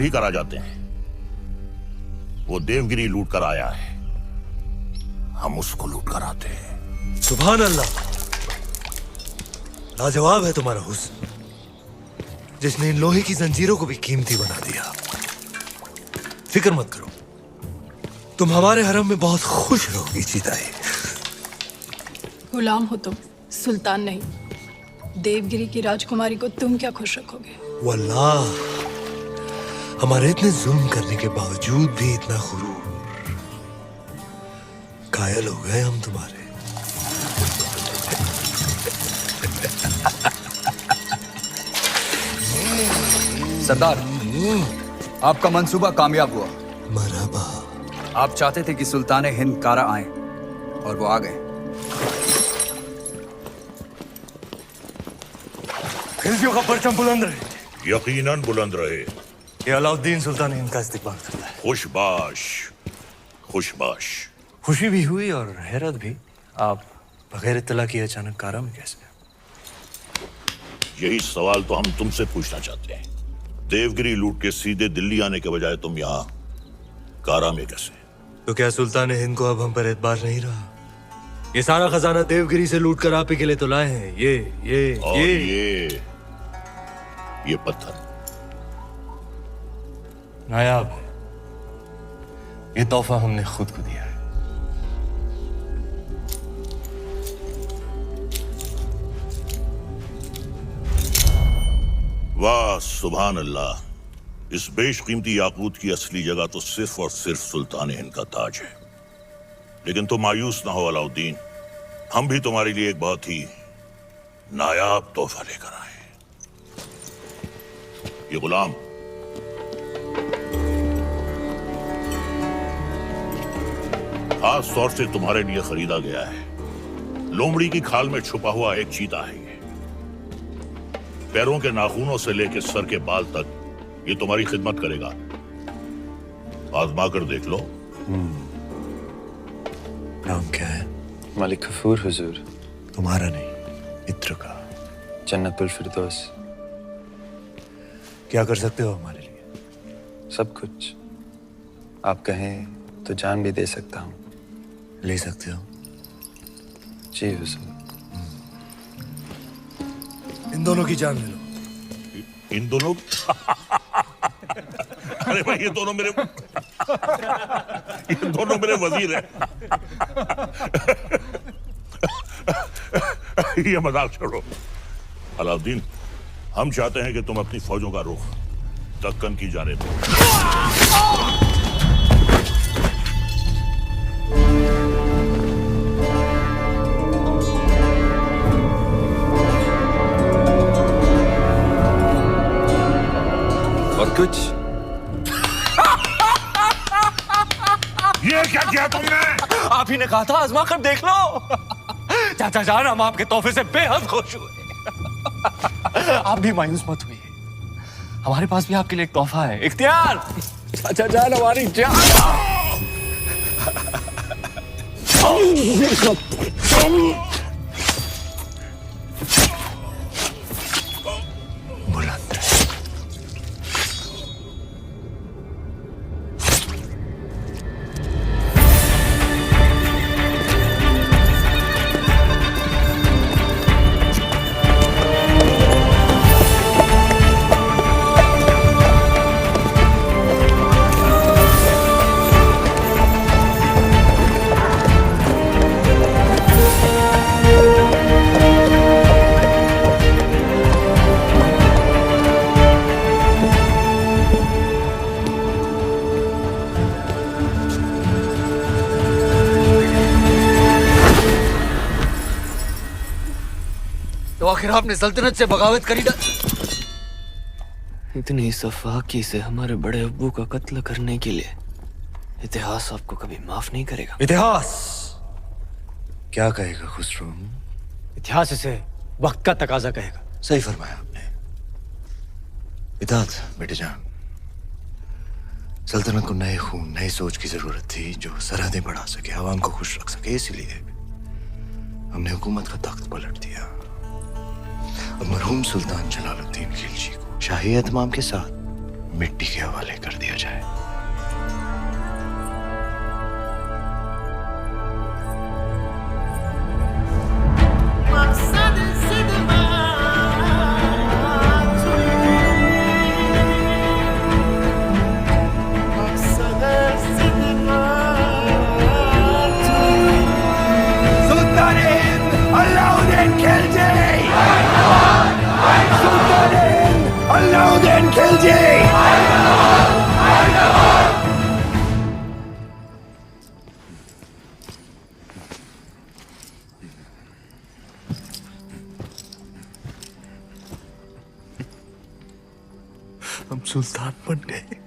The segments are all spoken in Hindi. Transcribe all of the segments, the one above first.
ही करा जाते हैं। वो देवगिरी लूट कर आया है, हम उसको लूट कर आते हैं। सुभान अल्लाह, लाजवाब है तुम्हारा हुस्न, जिसने इन लोहे की जंजीरों को भी कीमती बना दिया। फिक्र मत करो, तुम हमारे हरम में बहुत खुश रहोगी जीताई। गुलाम हो तुम, सुल्तान नहीं। देवगिरी की राजकुमारी को तुम क्या खुश रखोगे? वल्लाह, हमारे इतने जुल्म करने के बावजूद भी इतना गुरूर, कायल हो गए हम तुम्हारे। सरदार, आपका मंसूबा कामयाब हुआ। मरहबा। आप चाहते थे कि सुल्तान हिंद कारा आए और वो आ गए। खिलजियों का परचम बुलंद रहे। यकीनन बुलंद रहे। ये अलाउद्दीन सुल्तान हिंद का इस्तिकबाल करता है। खुशबाश, खुशबाश। खुशी भी हुई और हैरत भी। आप बगैर इत्तला किए अचानक कारा में कैसे? यही सवाल तो हम तुमसे पूछना चाहते हैं। देवगिरी लूट के सीधे दिल्ली आने के बजाय तुम यहाँ कारा में कैसे? तो क्या सुल्तान हिंद को अब हम पर एतबार नहीं रहा? ये सारा खजाना देवगिरी से लूट कर आप ही के लिए तो लाए हैं। ये पत्थर नायाब है। ये तोहफा हमने खुद को दिया है। वाह सुभान अल्लाह, इस बेशकीमती याकूत की असली जगह तो सिर्फ और सिर्फ सुल्तान हिंद का ताज है। लेकिन तुम मायूस ना हो अलाउद्दीन, हम भी तुम्हारे लिए एक बहुत ही नायाब तोहफा लेकर आए। ये गुलाम खास तौर से तुम्हारे लिए खरीदा गया है। लोमड़ी की खाल में छुपा हुआ एक चीता है। ये पैरों के नाखूनों से लेकर सर के बाल तक ये तुम्हारी खिदमत करेगा। आजमा कर देख लो। नाम क्या है? मलिक गफूर हुजूर। तुम्हारा नहीं, मित्र का। जन्नतुल फिरदौस। क्या कर सकते हो हमारे लिए? सब कुछ। आप कहें तो जान भी दे सकता हूँ। ले सकते हो? जी हुजूर। इन दोनों की जान ले लो। इन दोनों? अरे भाई, ये दोनों मेरे वजीर हैं। ये मजाक छोड़ो अलाउद्दीन, हम चाहते हैं कि तुम अपनी फौजों का रुख दक्कन की जानिब दो। और कुछ? ये क्या किया तुमने? आप ही ने कहा था आजमा कर देख लो। चाचा जान, हम आपके तोहफे से बेहद खुश हुए। आप भी मायूस मत हुई, हमारे पास भी आपके लिए एक तोहफा है। इख्तियार, चाचा जान हमारी जान। बुलंद। तो आखिर आपने सल्तनत से बगावत करी ना? इतनी सफाकी से हमारे बड़े अब्बू का कत्ल करने के लिए इतिहास आपको कभी माफ नहीं करेगा। इतिहास क्या कहेगा खुसरो? इतिहास इसे वक्त का तकाजा कहेगा। सही फरमाया आपने। इताअत बेटे जान, सल्तनत को नए खून, नई सोच की जरूरत थी जो सरहदें बढ़ा सके, आवाम को खुश रख सके। इसीलिए हमने हुकूमत का तख्त पलट दिया। अब मरहूम सुल्तान जलालुद्दीन खिलजी को शाही एहतमाम के साथ मिट्टी के हवाले कर दिया जाए। हम सुल्तान बन गए।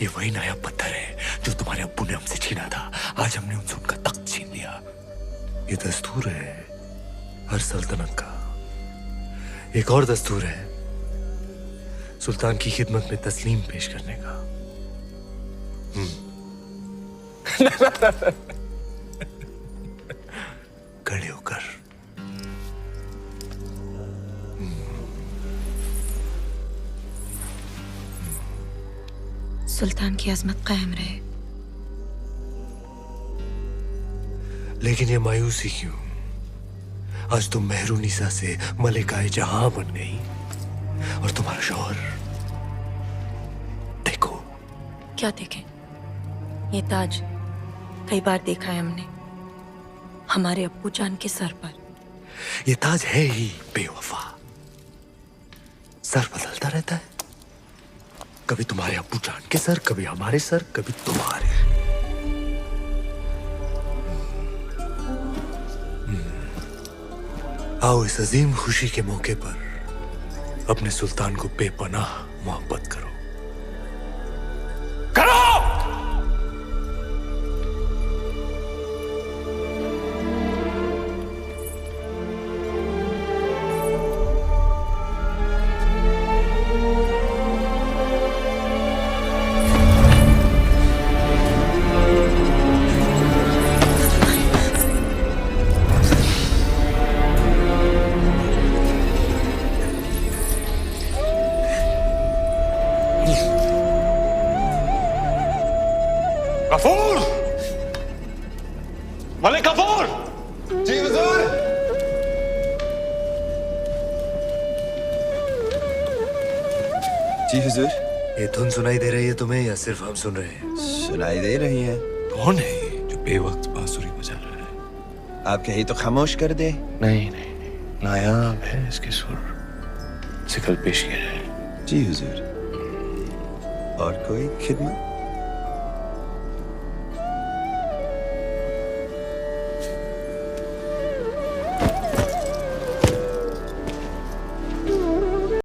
ये वही नया पत्थर है जो तुम्हारे अब्बू ने हमसे छीना था। आज हमने उनसे उनका तख्त छीन लिया। ये दस्तूर है हर सल्तनत का। एक और दस्तूर है सुल्तान की खिदमत में तस्लीम पेश करने का। खड़े होकर। सुल्तान की अजमत कायम रहे। लेकिन ये मायूसी क्यों? आज तुम मेहरुनिसा से मलिकाए जहां बन गई और तुम्हारा शौहर देखो। क्या देखें? ये ताज कई बार देखा है हमने हमारे अब्बू जान के सर पर। ये ताज है ही बेवफा। सर बदलता रहता है, कभी तुम्हारे अब्बू जान के सर, कभी हमारे सर, कभी तुम्हारे। आओ इस अजीम खुशी के मौके पर अपने सुल्तान को बेपनाह मोहब्बत करो। गफूर! मलिक गफूर! जी हुजूर। जी हुजूर। ये धुन सुनाई दे रही है तुम्हें या सिर्फ हम सुन रहे हैं? सुनाई दे रही है। कौन है ये जो बेवक्त बांसुरी बजा रहा है? आप कहीं तो खामोश कर दे। नहीं नहीं नहीं, नायाब है इसके सुर। सिकल पेश किया है। जी हुजूर। और कोई खिदमत?